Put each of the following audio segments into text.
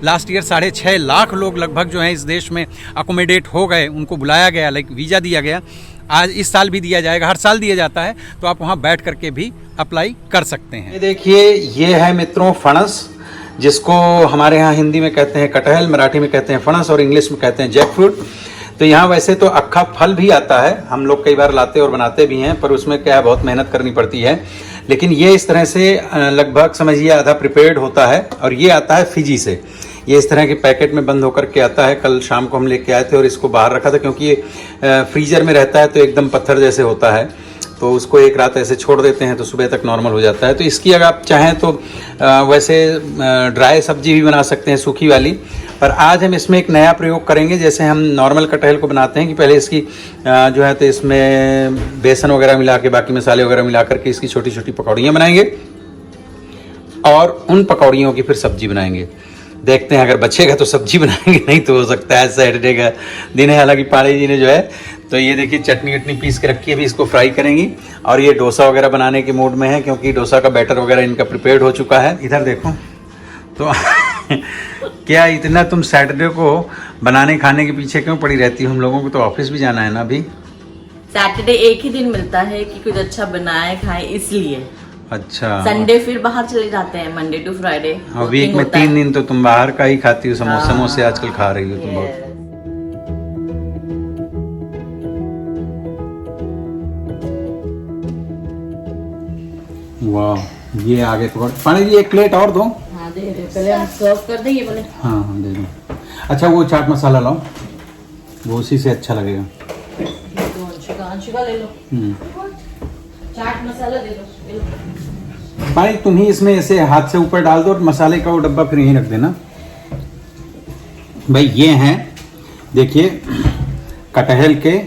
Last year 6.5 lakh लोग लगभग जो हैं इस देश में अकोमोडेट हो गए, उनको बुलाया गया, लाइक वीज़ा दिया गया। आज इस साल भी दिया जाएगा, हर साल दिया जाता है, तो आप वहाँ बैठ करके भी अप्लाई कर सकते हैं। ये देखिए, ये है मित्रों फणस, जिसको हमारे यहाँ हिंदी में कहते हैं कटहल, मराठी में कहते हैं फणस और इंग्लिश में कहते हैं जैकफ्रूट। तो यहाँ वैसे तो अक्खा फल भी आता है, हम लोग कई बार लाते और बनाते भी हैं, पर उसमें क्या है, बहुत मेहनत करनी पड़ती है। लेकिन ये इस तरह से लगभग समझिए आधा प्रिपेयर्ड होता है, और ये आता है फिजी से। ये इस तरह के पैकेट में बंद होकर के आता है। कल शाम को हम लेके आए थे और इसको बाहर रखा था, क्योंकि ये फ्रीजर में रहता है तो एकदम पत्थर जैसे होता है, तो उसको एक रात ऐसे छोड़ देते हैं तो सुबह तक नॉर्मल हो जाता है। तो इसकी अगर आप चाहें तो वैसे ड्राई सब्जी भी बना सकते हैं, सूखी वाली। पर आज हम इसमें एक नया प्रयोग करेंगे, जैसे हम नॉर्मल कटहल को बनाते हैं कि पहले इसकी जो है तो इसमें बेसन वगैरह मिला के, बाकी मसाले वगैरह मिला करके इसकी छोटी छोटी पकौड़ियाँ बनाएंगे, और उन पकौड़ियों की फिर सब्जी बनाएंगे। देखते हैं, अगर बचेगा तो सब्जी बनाएंगे, नहीं तो हो सकता है सैटरडे का दिन है। हालांकि पाड़े जी ने जो है तो ये देखिए चटनी वटनी पीस के रखी है, अभी इसको फ्राई करेंगी। और ये डोसा वगैरह बनाने के मूड में है, क्योंकि डोसा का बैटर वगैरह इनका प्रिपेयर्ड हो चुका है। इधर देखो तो क्या इतना तुम सैटरडे को बनाने खाने के पीछे क्यों पड़ी रहती हो? हम लोगों को तो ऑफिस भी जाना है ना अभी। सैटरडे एक ही दिन मिलता है कि कुछ अच्छा बनाए खाए, इसलिए। अच्छा, संडे फिर बाहर चले जाते हैं, मंडे टू फ्राइडे। और वीक में 3 दिन तो तुम बाहर का ही खाती हो, समोसे आजकल खा रही हो तुम बहुत। वाह, ये आगे तो पानी जी एक प्लेट और दो। हाँ दे दो, पहले हम सर्व कर देंगे बोले। हाँ हाँ दे दो। अच्छा वो चाट मसाला लाओ, वो उसी से अच्छा लगेगा। तो अंशिका ले लो, चाट मसाला दे दो। भाई तुम ही इसमें ऐसे हाथ से ऊपर डाल दो और मसाले का वो डब्बा फिर यहीं रख देना। भाई ये हैं देखिए कटहल के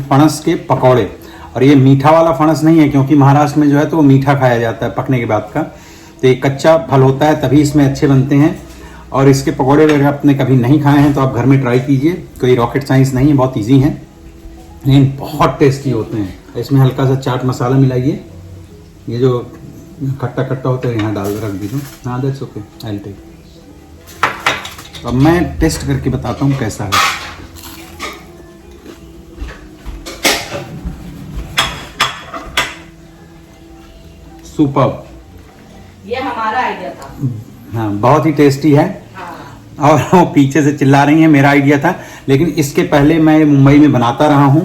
फणस के पकौड़े। और ये मीठा वाला फणस नहीं है, क्योंकि महाराष्ट्र में जो है तो वो मीठा खाया जाता है पकने के बाद का। तो ये कच्चा फल होता है, तभी इसमें अच्छे बनते हैं। और इसके पकौड़े अगर आपने कभी नहीं खाए हैं तो आप घर में ट्राई कीजिए। कोई रॉकेट साइंस नहीं है, बहुत ईजी है, लेकिन बहुत टेस्टी होते हैं। इसमें हल्का सा चाट मसाला मिलाइए, ये जो खट्टा खट्टा होता है यहाँ डाल रख दीजिए। हाँ that's okay, I will take. अब मैं टेस्ट करके बताता हूँ कैसा है। सुपर, ये हमारा आइडिया था। हाँ बहुत ही टेस्टी है। हाँ। और वो पीछे से चिल्ला रही है मेरा आइडिया था, लेकिन इसके पहले मैं मुंबई में बनाता रहा हूँ।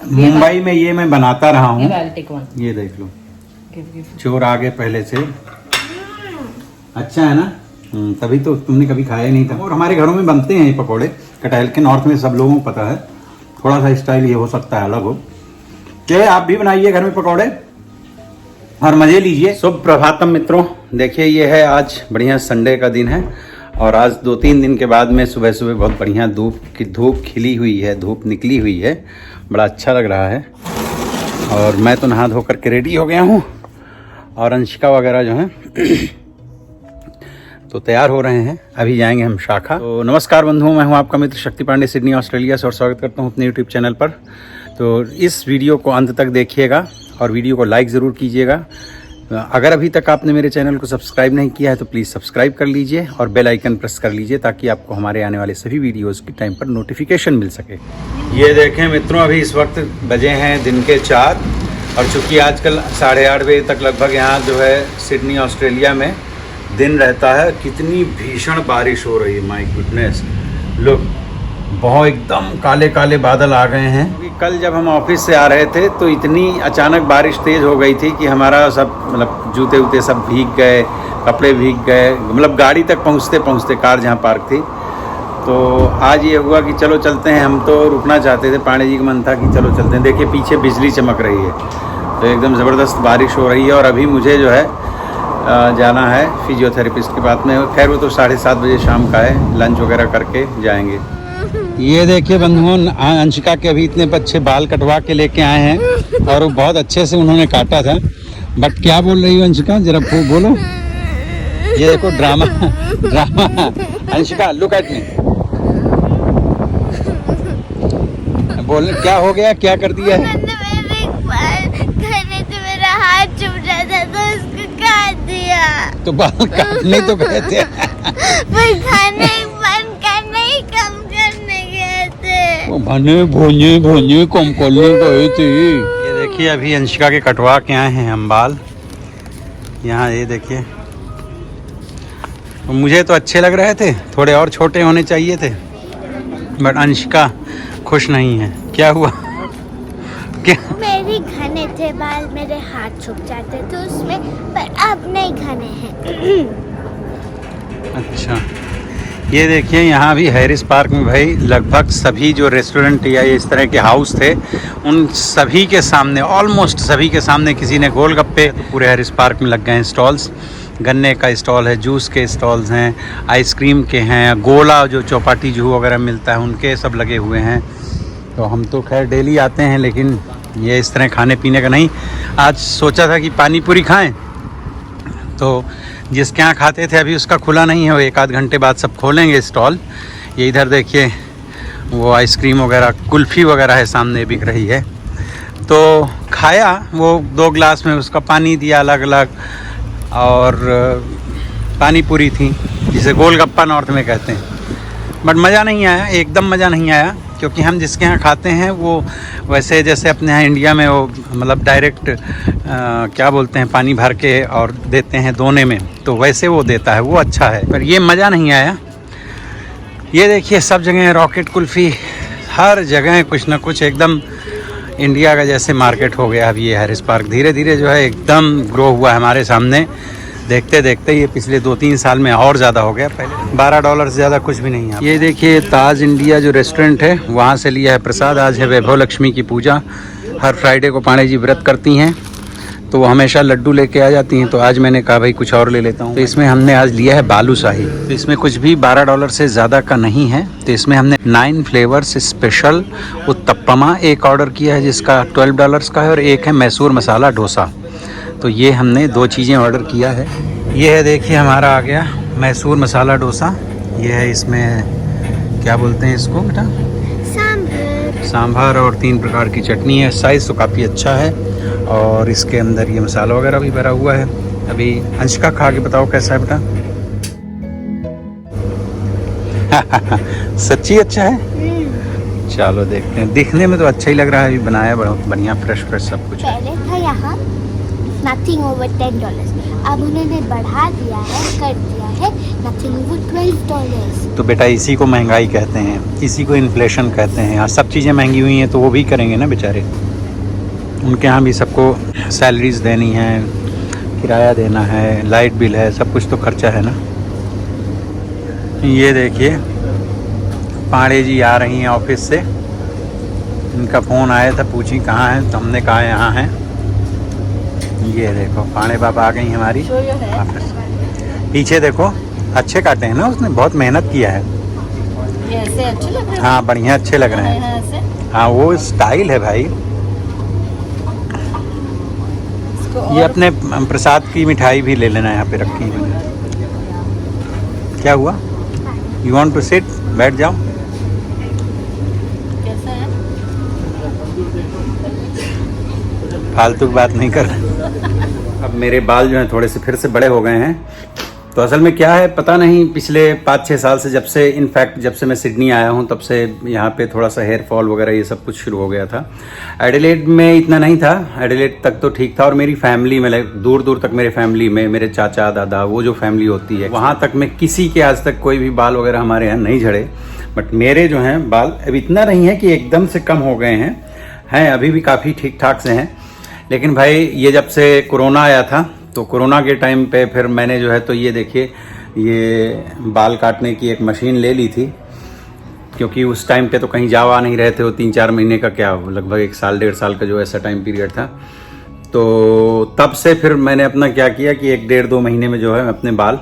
मुंबई में ये मैं बनाता रहा हूँ। ये देख लो, चोर आ गए पहले से। अच्छा है ना, तभी तो तुमने कभी खाया ही नहीं था। और हमारे घरों में बनते हैं ये पकोड़े कटहल के, नॉर्थ में सब लोगों को पता है। थोड़ा सा स्टाइल ये हो सकता है अलग हो। क्या आप भी बनाइए घर में पकोड़े और मजे लीजिए। शुभ प्रभातम मित्रों, देखिए ये है आज बढ़िया संडे का दिन है, और आज 2-3 दिन के बाद में सुबह सुबह बहुत बढ़िया धूप खिली हुई है, धूप निकली हुई है, बड़ा अच्छा लग रहा है। और मैं तो नहा धो करके रेडी हो गया हूँ, और अंशिका वगैरह जो हैं तो तैयार हो रहे हैं। अभी जाएंगे हम शाखा। तो नमस्कार बंधुओं, मैं हूँ आपका मित्र शक्ति पांडे, सिडनी ऑस्ट्रेलिया से, और स्वागत करता हूँ अपने यूट्यूब चैनल पर। तो इस वीडियो को अंत तक देखिएगा और वीडियो को लाइक ज़रूर कीजिएगा। अगर अभी तक आपने मेरे चैनल को सब्सक्राइब नहीं किया है तो प्लीज़ सब्सक्राइब कर लीजिए और बेल आइकन प्रेस कर लीजिए, ताकि आपको हमारे आने वाले सभी वीडियोज़ की टाइम पर नोटिफिकेशन मिल सके। ये देखें मित्रों, अभी इस वक्त बजे हैं दिन के 4, और चूँकि आजकल 8:30 बजे तक लगभग यहाँ जो है सिडनी ऑस्ट्रेलिया में दिन रहता है। कितनी भीषण बारिश हो रही है, माय गुडनेस। लोग बहुत एकदम काले काले बादल आ गए हैं। कल जब हम ऑफिस से आ रहे थे तो इतनी अचानक बारिश तेज़ हो गई थी कि हमारा सब मतलब जूते वूते सब भीग गए, कपड़े भीग गए, मतलब गाड़ी तक पहुँचते पहुँचते, कार जहाँ पार्क थी। तो आज ये हुआ कि चलो चलते हैं। हम तो रुकना चाहते थे, पांडे जी का मन था कि चलो चलते हैं। देखिए पीछे बिजली चमक रही है, तो एकदम ज़बरदस्त बारिश हो रही है। और अभी मुझे जो है जाना है फिजियोथेरेपिस्ट के पास में। खैर वो तो 7:30 बजे शाम का है, लंच वगैरह करके जाएंगे। ये देखिए बंधुओं, अंशिका के अभी इतने अच्छे बाल कटवा के लेके आए हैं, और वो बहुत अच्छे से उन्होंने काटा था। बट क्या बोल रही हो अंशिका, जरा बोलो। ये देखो drama Anshika, look at me, बोल क्या हो गया, क्या कर दिया है? हाथ चुभ रहा था तो उसको काट दिया। तो बाल काटने तो गए थे पर खाने बंद करने ही कम करने गए थे। भने भोने भोने कम करने गए थे। ये देखिए अभी अंशिका के कटवा के आए हैं हम बाल। यहाँ ये देखिए, मुझे तो अच्छे लग रहे थे, थोड़े और छोटे होने चाहिए थे, बट अंशिका खुश नहीं है। क्या हुआ? क्या? मेरे घने थे बाल, मेरे हाथ सूख जाते थे उसमें, पर अब नहीं घने हैं। अच्छा, ये देखिए यहाँ भी हैरिस पार्क में भाई लगभग सभी जो रेस्टोरेंट या इस तरह के हाउस थे उन सभी के सामने, ऑलमोस्ट सभी के सामने किसी ने गोलगप्पे, पूरे हैरिस पार्क में लग गए हैं स्टॉल्स। गन्ने का स्टॉल है, जूस के स्टॉल्स हैं, आइसक्रीम के हैं, गोला जो चौपाटी जूह वगैरह मिलता है उनके सब लगे हुए हैं। तो हम तो खैर डेली आते हैं, लेकिन ये इस तरह खाने पीने का नहीं। आज सोचा था कि पानी पूरी खाएं, तो जिसके यहाँ खाते थे अभी उसका खुला नहीं है, वो एक आध घंटे बाद सब खोलेंगे स्टॉल। ये इधर देखिए वो आइसक्रीम वगैरह, कुल्फ़ी वगैरह है सामने बिक रही है। तो खाया, वो 2 ग्लास में उसका पानी दिया अलग अलग, और पानी पूरी थी जिसे गोलगप्पा नॉर्थ में कहते हैं। बट मज़ा नहीं आया, एकदम मज़ा नहीं आया, क्योंकि हम जिसके यहाँ खाते हैं वो वैसे जैसे अपने यहाँ इंडिया में वो मतलब डायरेक्ट क्या बोलते हैं, पानी भर के और देते हैं दोने में, तो वैसे वो देता है, वो अच्छा है, पर ये मज़ा नहीं आया। ये देखिए सब जगह रॉकेट कुल्फ़ी, हर जगह कुछ ना कुछ, एकदम इंडिया का जैसे मार्केट हो गया। अब ये हैरिस पार्क धीरे धीरे जो है एकदम ग्रो हुआ है हमारे सामने, देखते देखते ये पिछले 2-3 साल में और ज़्यादा हो गया। पहले $12 से ज़्यादा कुछ भी नहीं है। ये देखिए ताज इंडिया जो रेस्टोरेंट है वहाँ से लिया है प्रसाद। आज है वैभव लक्ष्मी की पूजा। हर फ्राइडे को पांडे जी व्रत करती हैं, तो वो हमेशा लड्डू लेके आ जाती हैं, तो आज मैंने कहा भाई कुछ और ले लेता हूँ। तो इसमें हमने आज लिया है बालूशाही। तो इसमें कुछ भी $12 से ज़्यादा का नहीं है। तो इसमें हमने 9 फ्लेवर्स स्पेशल उत्तपमा एक ऑर्डर किया है जिसका $12 का है, और एक है मैसूर मसाला डोसा। तो ये हमने 2 चीज़ें ऑर्डर किया है। ये है देखिए हमारा आ गया मैसूर मसाला डोसा। ये है, इसमें क्या बोलते हैं इसको बेटा? सांभर और 3 प्रकार की चटनी है। साइज़ तो काफ़ी अच्छा है, और इसके अंदर ये मसाला वगैरह भी भरा हुआ है। अभी अंशिका खा के बताओ कैसा है बेटा? सच्ची अच्छा है? चलो देखते हैं। दिखने में तो अच्छा ही लग रहा है, अभी बनाया बहुत बढ़िया, फ्रेश सब कुछ। पहले था यहाँ नथिंग ओवर $10, अब उन्होंने बढ़ा दिया है, कर दिया है नथिंग ओवर $12। तो बेटा इसी को महंगाई कहते हैं, इसी को इन्फ्लेशन कहते हैं। यहाँ सब चीज़ें महंगी हुई हैं, तो वो भी करेंगे ना बेचारे। उनके यहाँ भी सबको सैलरीज देनी है, किराया देना है, लाइट बिल है, सब कुछ तो खर्चा है ना। ये देखिए पांडे जी आ रही हैं ऑफिस से। इनका फ़ोन आया था, पूछी कहाँ हैं, तो हमने कहा यहाँ हैं। ये देखो पांडे बाबा आ गई हमारी ऑफिस। पीछे देखो अच्छे काटे हैं ना उसने, बहुत मेहनत किया है। ये ऐसे अच्छे लग रहे हैं। हाँ बढ़िया अच्छे लग रहे हैं। ऐसे हाँ वो स्टाइल है भाई। ये अपने प्रसाद की मिठाई भी ले लेना, यहाँ पे रखी हुई है। क्या हुआ? You want to sit? बैठ जाओ। कैसा है? फालतू की बात नहीं कर। अब मेरे बाल जो हैं थोड़े से फिर से बड़े हो गए हैं। तो असल में क्या है पता नहीं, पिछले 5-6 साल से, जब से मैं सिडनी आया हूँ तब से यहाँ पे थोड़ा सा हेयर फॉल वगैरह ये सब कुछ शुरू हो गया था। एडिलेड में इतना नहीं था, एडिलेड तक तो ठीक था, और मेरी फैमिली में दूर दूर तक मेरे फैमिली में मेरे चाचा दादा वो जो फैमिली होती है वहाँ तक में किसी के आज तक कोई भी बाल वगैरह हमारे यहाँ नहीं झड़े। बट मेरे जो हैं बाल अब इतना नहीं है कि एकदम से कम हो गए हैं अभी भी काफ़ी ठीक ठाक से हैं। लेकिन भाई ये जब से कोरोना आया था, तो कोरोना के टाइम पे फिर मैंने जो है तो ये देखिए ये बाल काटने की एक मशीन ले ली थी, क्योंकि उस टाइम पे तो कहीं जा आ नहीं रहे थे। वो 3-4 महीने का क्या लगभग 1 साल 1.5 साल का जो ऐसा टाइम पीरियड था। तो तब से फिर मैंने अपना क्या किया कि 1-1.5-2 महीने में जो है मैं अपने बाल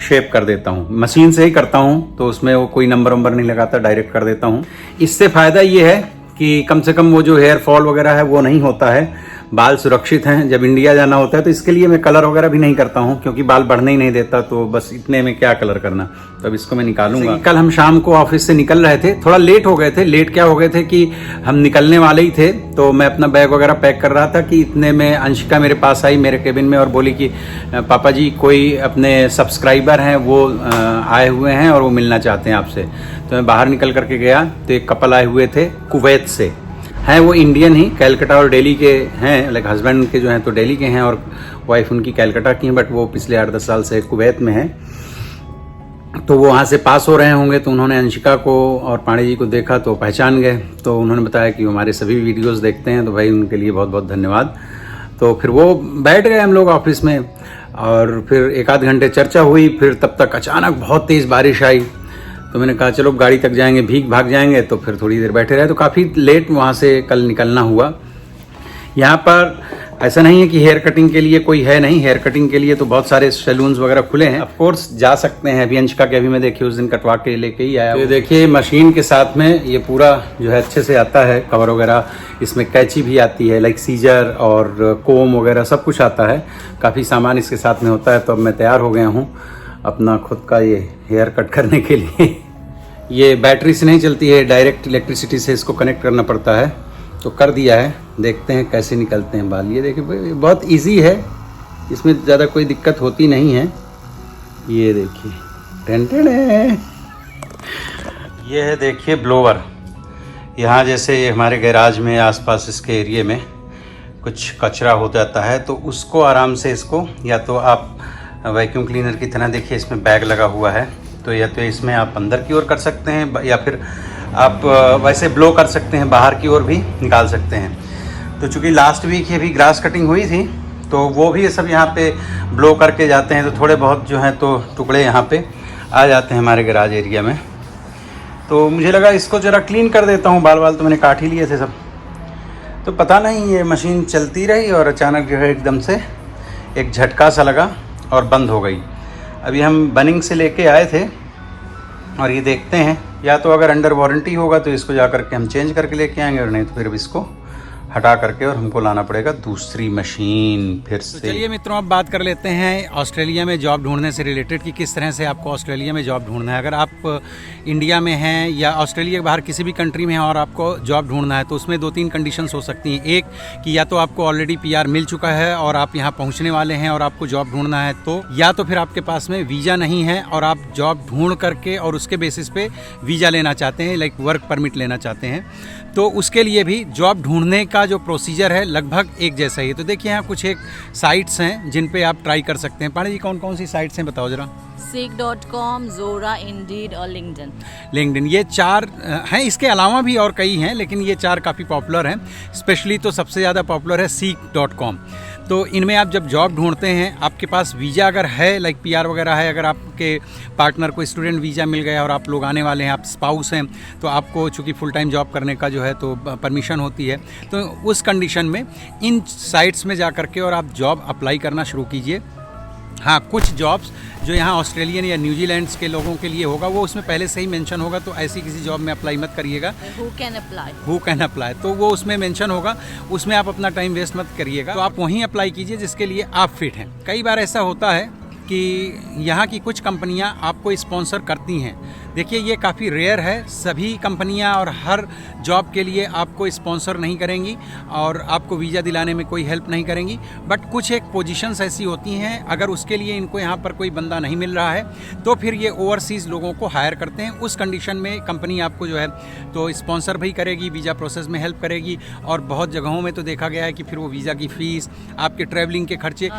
शेप कर देता हूँ। मशीन से ही करता हूँ, तो उसमें वो कोई नंबर नहीं लगाता, डायरेक्ट कर देता हूँ। इससे फ़ायदा ये है कि कम से कम वो जो हेयर फॉल वगैरह है वो नहीं होता है। बाल सुरक्षित हैं। जब इंडिया जाना होता है तो इसके लिए मैं कलर वगैरह भी नहीं करता हूँ, क्योंकि बाल बढ़ने ही नहीं देता, तो बस इतने में क्या कलर करना। तो अब इसको मैं निकालूंगा। कल हम शाम को ऑफिस से निकल रहे थे, थोड़ा लेट हो गए थे। लेट क्या हो गए थे कि हम निकलने वाले ही थे, तो मैं अपना बैग वगैरह पैक कर रहा था कि इतने में अंशिका मेरे पास आई मेरे केबिन में और बोली कि पापा जी कोई अपने सब्सक्राइबर हैं वो आए हुए हैं और वो मिलना चाहते हैं आपसे। तो मैं बाहर निकल करके गया तो एक कपल आए हुए थे कुवैत से, हैं वो इंडियन ही, कैलकाटा और दिल्ली के हैं। लाइक हस्बैंड के जो हैं तो दिल्ली के हैं और वाइफ उनकी कैलकाटा की हैं, बट वो पिछले 8-10 साल से कुवैत में है। तो वो वहाँ से पास हो रहे होंगे, तो उन्होंने अंशिका को और पांडे जी को देखा तो पहचान गए। तो उन्होंने बताया कि हमारे सभी वीडियोस देखते हैं, तो भाई उनके लिए बहुत बहुत धन्यवाद। तो फिर वो बैठ गए हम लोग ऑफिस में और फिर 1-8 घंटे चर्चा हुई। फिर तब तक अचानक बहुत तेज़ बारिश आई, तो मैंने कहा चलो गाड़ी तक जाएंगे, भीग भाग जाएंगे। तो फिर थोड़ी देर बैठे रहे, तो काफ़ी लेट वहाँ से कल निकलना हुआ। यहाँ पर ऐसा नहीं है कि हेयर कटिंग के लिए कोई है नहीं, हेयर कटिंग के लिए तो बहुत सारे सैलून्स वगैरह खुले हैं, ऑफ कोर्स जा सकते हैं। अभी अंशिका के अभी मैं देखिए उस दिन कटवा के लेके ही आया। तो देखिए मशीन के साथ में ये पूरा जो है अच्छे से आता है, कवर वगैरह, इसमें कैंची भी आती है, लाइक सीजर और कोम वगैरह सब कुछ आता है, काफ़ी सामान इसके साथ में होता है। तो अब मैं तैयार हो गया हूँ अपना खुद का ये हेयर कट करने के लिए। ये बैटरी से नहीं चलती है, डायरेक्ट इलेक्ट्रिसिटी से इसको कनेक्ट करना पड़ता है। तो कर दिया है, देखते हैं कैसे निकलते हैं बाल। ये देखिए बहुत इजी है, इसमें ज़्यादा कोई दिक्कत होती नहीं है। ये देखिए टेंटेड है, ये है देखिए ब्लोवर। यहाँ जैसे हमारे गैराज में आसपास इसके एरिए में कुछ कचरा हो जाता है, तो उसको आराम से इसको या तो आप वैक्यूम क्लीनर की तरह, देखिए इसमें बैग लगा हुआ है, तो या तो इसमें आप अंदर की ओर कर सकते हैं या फिर आप वैसे ब्लो कर सकते हैं, बाहर की ओर भी निकाल सकते हैं। तो चूँकि लास्ट वीक ये भी ग्रास कटिंग हुई थी, तो वो भी ये सब यहाँ पे ब्लो करके जाते हैं, तो थोड़े बहुत जो हैं तो टुकड़े यहाँ पे आ जाते हैं हमारे गैराज एरिया में। तो मुझे लगा इसको ज़रा क्लीन कर देता हूँ। बाल तो मैंने काट ही लिए थे सब, तो पता नहीं ये मशीन चलती रही और अचानक जो है एकदम से एक झटका सा लगा और बंद हो गई। अभी हम बनिंग से लेके आए थे और ये देखते हैं, या तो अगर अंडर वारंटी होगा तो इसको जा करके हम चेंज करके लेके आएंगे, और नहीं तो फिर अब इसको हटा करके और हमको लाना पड़ेगा दूसरी मशीन फिर से। तो चलिए मित्रों, अब बात कर लेते हैं ऑस्ट्रेलिया में जॉब ढूंढने से रिलेटेड कि किस तरह से आपको ऑस्ट्रेलिया में जॉब ढूंढना है। अगर आप इंडिया में हैं या ऑस्ट्रेलिया के बाहर किसी भी कंट्री में हैं और आपको जॉब ढूंढना है, तो उसमें 2-3 कंडीशंस हो सकती हैं। एक कि या तो आपको ऑलरेडी PR मिल चुका है और आप यहाँ पहुँचने वाले हैं और आपको जॉब ढूंढना है, तो या तो फिर आपके पास में वीज़ा नहीं है और आप जॉब ढूंढ करके और उसके बेसिस पे वीज़ा लेना चाहते हैं, लाइक वर्क परमिट लेना चाहते हैं। तो उसके लिए भी जॉब ढूंढने का जो प्रोसीजर है लगभग एक जैसा ही है। तो देखिए यहाँ कुछ एक साइट्स हैं जिन पे आप ट्राई कर सकते हैं। पांडे जी कौन कौन सी साइट्स हैं बताओ जरा। Seek.com, Zora, Indeed और LinkedIn। ये 4 हैं, इसके अलावा भी और कई हैं, लेकिन ये 4 काफ़ी पॉपुलर हैं। स्पेशली तो सबसे ज़्यादा पॉपुलर है Seek.com। तो इनमें आप जब जॉब ढूंढते हैं, आपके पास वीज़ा अगर है, लाइक PR वगैरह है, अगर आपके पार्टनर को स्टूडेंट वीज़ा मिल गया और आप लोग आने वाले हैं, आप स्पाउस हैं, तो आपको चूँकि फुल टाइम जॉब करने का जो है तो परमिशन होती है, तो उस कंडीशन में इन साइट्स में जा करके और आप जॉब अप्लाई करना शुरू कीजिए। हाँ, कुछ जॉब्स जो यहाँ ऑस्ट्रेलियन या न्यूजीलैंड के लोगों के लिए होगा वो उसमें पहले से ही मेंशन होगा, तो ऐसी किसी जॉब में अप्लाई मत करिएगा। Who can apply, तो वो उसमें मेंशन होगा, उसमें आप अपना टाइम वेस्ट मत करिएगा। तो आप वहीं अप्लाई कीजिए जिसके लिए आप फिट हैं। कई बार ऐसा होता है कि यहाँ की कुछ कंपनियाँ आपको स्पॉन्सर करती हैं। देखिए ये काफ़ी रेयर है, सभी कंपनियां और हर जॉब के लिए आपको स्पॉन्सर नहीं करेंगी और आपको वीज़ा दिलाने में कोई हेल्प नहीं करेंगी। बट कुछ एक पोजीशंस ऐसी होती हैं, अगर उसके लिए इनको यहाँ पर कोई बंदा नहीं मिल रहा है तो फिर ये ओवरसीज़ लोगों को हायर करते हैं। उस कंडीशन में कंपनी आपको जो है तो स्पॉन्सर भी करेगी, वीज़ा प्रोसेस में हेल्प करेगी, और बहुत जगहों में तो देखा गया है कि फिर वो वीज़ा की फ़ीस, आपके ट्रैवलिंग के खर्चे,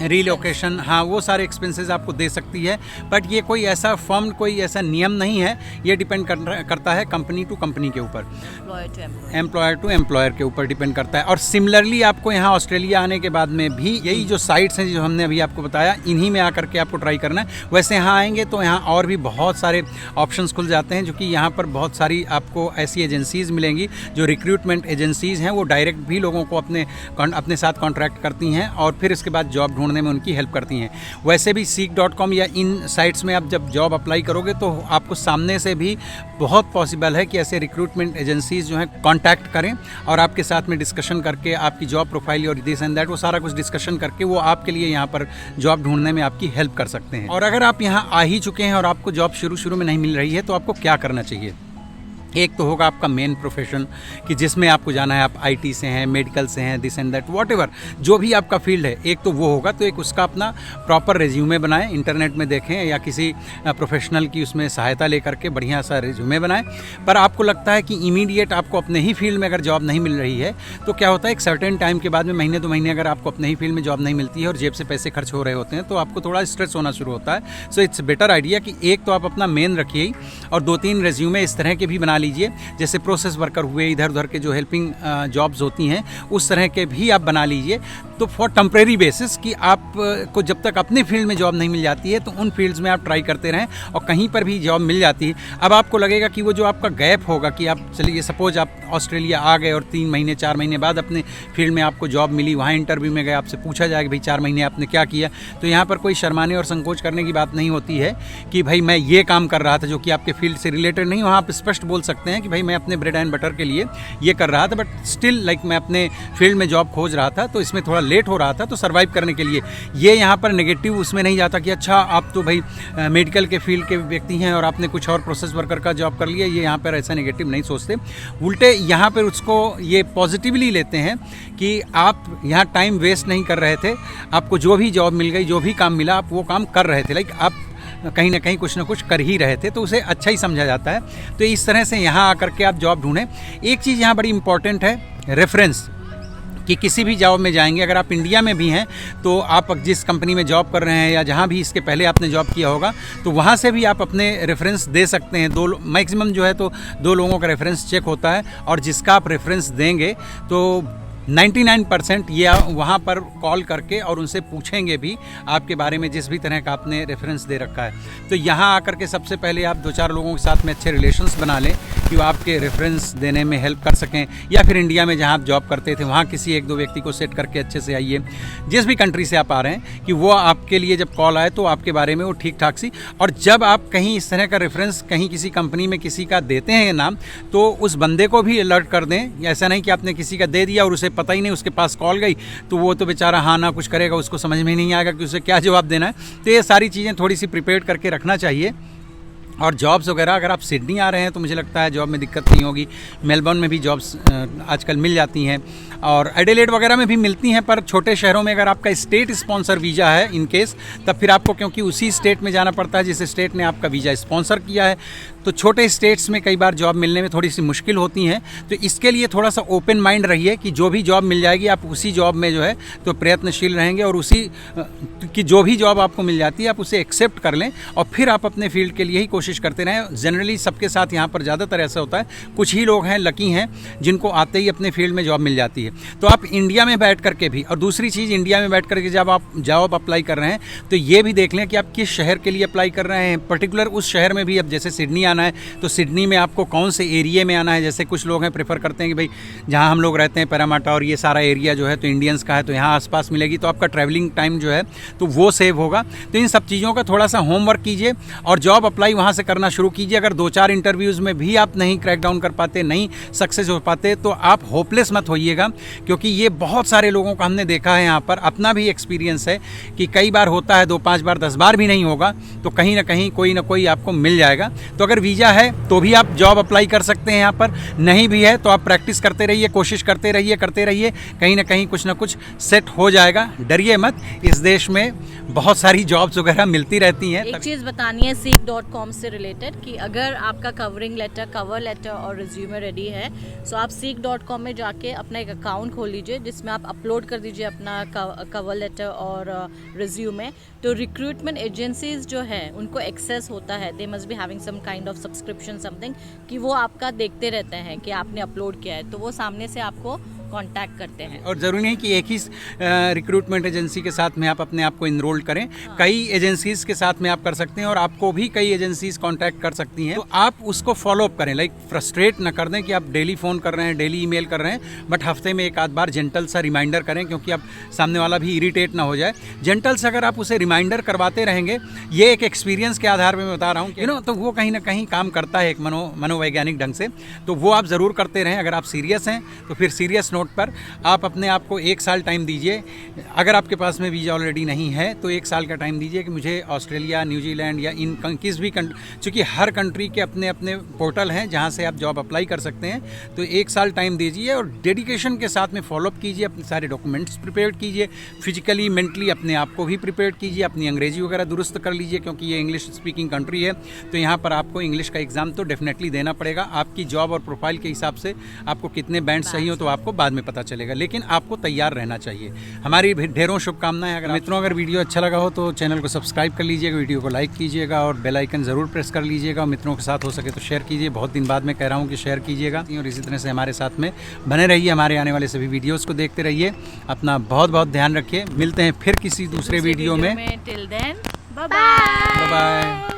रीलोकेशन, हाँ वो सारे एक्सपेंसेस आपको दे सकती है। बट ये कोई ऐसा फर्म, कोई ऐसा नियम नहीं है, ये डिपेंड करता है कंपनी टू कंपनी के ऊपर, एम्प्लॉयर टू एम्प्लॉयर के ऊपर डिपेंड करता है। और सिमिलरली आपको यहाँ ऑस्ट्रेलिया आने के बाद में भी यही जो साइट्स हैं जो हमने अभी आपको बताया, इन्हीं में आकर के आपको ट्राई करना है। वैसे यहाँ आएंगे तो यहाँ और भी बहुत सारे ऑप्शंस खुल जाते हैं, जो कि यहाँ पर बहुत सारी आपको ऐसी एजेंसीज़ मिलेंगी जो रिक्रूटमेंट एजेंसीज़ हैं, वो डायरेक्ट भी लोगों को अपने साथ कॉन्ट्रैक्ट करती हैं और फिर इसके बाद जॉब ढूंढने में उनकी हेल्प करती हैं। वैसे भी Seek.com या इन साइट्स में आप जब जॉब अप्लाई करो करोगे तो आपको सामने से भी बहुत पॉसिबल है कि ऐसे रिक्रूटमेंट एजेंसीज जो हैं कांटेक्ट करें और आपके साथ में डिस्कशन करके आपकी जॉब प्रोफाइल और दिस एंड दैट वो सारा कुछ डिस्कशन करके वो आपके लिए यहाँ पर जॉब ढूंढने में आपकी हेल्प कर सकते हैं। और अगर आप यहाँ आ ही चुके हैं और आपको जॉब शुरू में नहीं मिल रही है तो आपको क्या करना चाहिए। एक तो होगा आपका मेन प्रोफेशन कि जिसमें आपको जाना है, आप आईटी से हैं, मेडिकल से हैं, दिस एंड दैट व्हाटएवर जो भी आपका फील्ड है, एक तो वो होगा। तो एक उसका अपना प्रॉपर रेज्यूमे बनाएं, इंटरनेट में देखें या किसी प्रोफेशनल की उसमें सहायता लेकर के बढ़िया सा रेज्यूमे बनाएं। पर आपको लगता है कि इमीडिएट आपको अपने ही फील्ड में अगर जॉब नहीं मिल रही है तो क्या होता है, एक सर्टेन टाइम के बाद में महीने 2 महीने अगर आपको अपने ही फील्ड में जॉब नहीं मिलती है और जेब से पैसे खर्च हो रहे होते हैं तो आपको थोड़ा स्ट्रेस होना शुरू होता है। सो इट्स बेटर आइडिया कि एक तो आप अपना मेन रखिए और 2-3 रेज्यूमे इस तरह के भी बना लीजिए, जैसे प्रोसेस वर्कर हुए, इधर उधर के जो हेल्पिंग जॉब्स होती हैं उस तरह के भी आप बना लीजिए। तो फॉर टेम्परेरी बेसिस कि आप को जब तक अपने फील्ड में जॉब नहीं मिल जाती है तो उन फील्ड्स में आप ट्राई करते रहें और कहीं पर भी जॉब मिल जाती है। अब आपको लगेगा कि वो जो आपका गैप होगा कि आप चलिए सपोज आप ऑस्ट्रेलिया आ गए और 3 महीने 4 महीने बाद अपने फील्ड में आपको जॉब मिली, वहाँ इंटरव्यू में गए, आपसे पूछा जाए कि भाई 4 महीने आपने क्या किया, तो यहाँ पर कोई शर्माने और संकोच करने की बात नहीं होती है कि भाई मैं ये काम कर रहा था जो कि आपके फील्ड से रिलेटेड नहीं। वहाँ आप स्पष्ट बोल सकते हैं कि भाई मैं अपने ब्रेड एंड बटर के लिए ये कर रहा था, बट स्टिल लाइक मैं अपने फील्ड में जॉब खोज रहा था तो इसमें थोड़ा लेट हो रहा था तो सर्वाइव करने के लिए। ये यहाँ पर नेगेटिव उसमें नहीं जाता कि अच्छा आप तो भाई मेडिकल के फील्ड के व्यक्ति हैं और आपने कुछ और प्रोसेस वर्कर का जॉब कर लिया, ये यहाँ पर ऐसा नेगेटिव नहीं सोचते। उल्टे यहाँ पर उसको ये पॉजिटिवली लेते हैं कि आप यहाँ टाइम वेस्ट नहीं कर रहे थे, आपको जो भी जॉब मिल गई, जो भी काम मिला आप वो काम कर रहे थे, लाइक आप कहीं ना कहीं कुछ ना कुछ कर ही रहे थे, तो उसे अच्छा ही समझा जाता है। तो इस तरह से यहाँ आकर के आप जॉब ढूंढें। एक चीज़ यहाँ बड़ी इंपॉर्टेंट है, रेफरेंस, कि किसी भी जॉब में जाएंगे, अगर आप इंडिया में भी हैं तो आप जिस कंपनी में जॉब कर रहे हैं या जहाँ भी इसके पहले आपने जॉब किया होगा तो वहाँ से भी आप अपने रेफरेंस दे सकते हैं। मैक्सिमम जो है तो 2 लोगों का रेफरेंस चेक होता है और जिसका आप रेफरेंस देंगे तो 99% ये वहाँ पर कॉल करके और उनसे पूछेंगे भी आपके बारे में जिस भी तरह का आपने रेफरेंस दे रखा है। तो यहाँ आकर के सबसे पहले आप 2-4 लोगों के साथ में अच्छे रिलेशंस बना लें कि वो आपके रेफरेंस देने में हेल्प कर सकें, या फिर इंडिया में जहाँ आप जॉब करते थे वहाँ किसी 1-2 व्यक्ति को सेट करके अच्छे से आइए, जिस भी कंट्री से आप आ रहे हैं, कि वो आपके लिए जब कॉल आए तो आपके बारे में वो ठीक ठाक सी। और जब आप कहीं इस तरह का रेफरेंस कहीं किसी कंपनी में किसी का देते हैं नाम, तो उस बंदे को भी अलर्ट कर दें। ऐसा नहीं कि आपने किसी का दे दिया और उसे पता ही नहीं, उसके पास कॉल गई तो वो तो बेचारा हाँ ना कुछ करेगा, उसको समझ में नहीं आएगा कि उसे क्या जवाब देना है। तो ये सारी चीज़ें थोड़ी सी प्रिपेयर करके रखना चाहिए। और जॉब्स वगैरह, अगर आप सिडनी आ रहे हैं तो मुझे लगता है जॉब में दिक्कत नहीं होगी। मेलबर्न में भी जॉब्स आजकल मिल जाती हैं और एडिलेड वगैरह में भी मिलती हैं, पर छोटे शहरों में अगर आपका स्टेट स्पॉन्सर वीज़ा है इन केस, तब फिर आपको क्योंकि उसी स्टेट में जाना पड़ता है जिस स्टेट ने आपका वीज़ा स्पॉन्सर किया है, तो छोटे स्टेट्स में कई बार जॉब मिलने में थोड़ी सी मुश्किल होती हैं। तो इसके लिए थोड़ा सा ओपन माइंड रहिए कि जो भी जॉब मिल जाएगी आप उसी जॉब में जो है तो प्रयत्नशील रहेंगे और उसी की जो भी जॉब आपको मिल जाती है आप उसे एक्सेप्ट कर लें और फिर आप अपने फील्ड के लिए ही कोशिश करते रहें। जनरली सबके साथ यहाँ पर ज़्यादातर ऐसा होता है, कुछ ही लोग हैं लकी हैं जिनको आते ही अपने फील्ड में जॉब मिल जाती है। तो आप इंडिया में बैठ करके भी, और दूसरी चीज़ इंडिया में बैठ करके जब आप जॉब अप्लाई कर रहे हैं तो ये भी देख लें कि आप किस शहर के लिए अप्लाई कर रहे हैं। पर्टिकुलर उस शहर में भी, अब जैसे सिडनी आना है तो सिडनी में आपको कौन से एरिया में आना है। जैसे कुछ लोग हैं प्रेफर करते हैं कि भाई जहाँ हम लोग रहते हैं पैरामाटा और ये सारा एरिया जो है तो इंडियंस का है तो यहाँ आसपास मिलेगी, तो आपका ट्रैवलिंग टाइम जो है तो वो सेव होगा। तो इन सब चीज़ों का थोड़ा सा होमवर्क कीजिए और जॉब अप्लाई वहाँ से करना शुरू कीजिए। अगर 2-4 इंटरव्यूज़ में भी आप नहीं क्रैक डाउन कर पाते, नहीं सक्सेस हो पाते, तो आप होपलेस मत होइएगा, क्योंकि ये बहुत सारे लोगों का हमने देखा है, यहाँ पर अपना भी एक्सपीरियंस है कि कई बार होता है, 2-5 बार 10 बार भी नहीं होगा तो कहीं ना कहीं कोई ना कोई आपको मिल जाएगा। तो अगर वीज़ा है तो भी आप जॉब अप्लाई कर सकते हैं यहाँ पर, नहीं भी है तो आप प्रैक्टिस करते रहिए, कोशिश करते रहिए, कहीं ना कहीं कुछ ना कुछ सेट हो जाएगा। डरिए मत, इस देश में बहुत सारी जॉब्स वगैरह मिलती रहती हैं। एक चीज़ बतानी है seek.com से रिलेटेड कि अगर आपका कवरिंग लेटर, कवर लेटर और रिज्यूमे रेडी है तो आप seek.com में जाके अपना एक अकाउंट खोल लीजिए जिसमें आप अपलोड कर दीजिए अपना कवर लेटर और रिज्यूमे। तो रिक्रूटमेंट एजेंसीज जो है उनको एक्सेस होता है, they must be having some kind of subscription something, कि वो आपका देखते रहते हैं कि आपने अपलोड किया है, तो वो सामने से आपको कांटेक्ट करते हैं। और ज़रूरी नहीं कि एक ही रिक्रूटमेंट एजेंसी के साथ में आप अपने आप को इनरोल करें, कई एजेंसीज़ के साथ में आप कर सकते हैं और आपको भी कई एजेंसीज़ कांटेक्ट कर सकती हैं। तो आप उसको फॉलोअप करें, लाइक फ्रस्ट्रेट ना कर दें कि आप डेली फ़ोन कर रहे हैं, डेली ईमेल कर रहे हैं, बट हफ्ते में एक आध बार जेंटल सा रिमाइंडर करें, क्योंकि अब सामने वाला भी इरिटेट ना हो जाए। जेंटल से अगर आप उसे रिमाइंडर करवाते रहेंगे, ये एक एक्सपीरियंस के आधार पर मैं बता रहा हूँ, तो वो कहीं ना कहीं काम करता है एक मनोवैज्ञानिक ढंग से। तो वो आप ज़रूर करते रहें। अगर आप सीरियस हैं तो फिर सीरियस नोट पर आप अपने आप को 1 साल टाइम दीजिए। अगर आपके पास में वीज़ा ऑलरेडी नहीं है तो 1 साल का टाइम दीजिए कि मुझे ऑस्ट्रेलिया, न्यूजीलैंड या इन किस भी चूँकि हर कंट्री के अपने अपने पोर्टल हैं जहाँ से आप जॉब अप्लाई कर सकते हैं। तो 1 साल टाइम दीजिए और डेडिकेशन के साथ में फॉलोअप कीजिए, अपने सारे डॉक्यूमेंट्स प्रिपेयर कीजिए, फिजिकली मेंटली अपने आप को भी प्रिपेयर कीजिए, अपनी अंग्रेजी वगैरह दुरुस्त कर लीजिए, क्योंकि ये इंग्लिश स्पीकिंग कंट्री है। तो यहाँ पर आपको इंग्लिश का एग्ज़ाम तो डेफिनेटली देना पड़ेगा। आपकी जॉब और प्रोफाइल के हिसाब से आपको कितने बैंड सही हो तो आपको बाद में पता चलेगा, लेकिन आपको तैयार रहना चाहिए। हमारी ढेरों शुभकामनाएं। अगर मित्रों अगर वीडियो अच्छा लगा हो तो चैनल को सब्सक्राइब कर लीजिएगा, वीडियो को लाइक कीजिएगा और बेल आइकन ज़रूर प्रेस कर लीजिएगा। मित्रों के साथ हो सके तो शेयर कीजिए। बहुत दिन बाद मैं कह रहा हूँ कि शेयर कीजिएगा और इसी तरह से हमारे साथ में बने रहिए। हमारे आने वाले सभी वीडियोज़ को देखते रहिए। अपना बहुत बहुत ध्यान रखिए। मिलते हैं फिर किसी दूसरे वीडियो में। Till then, bye bye.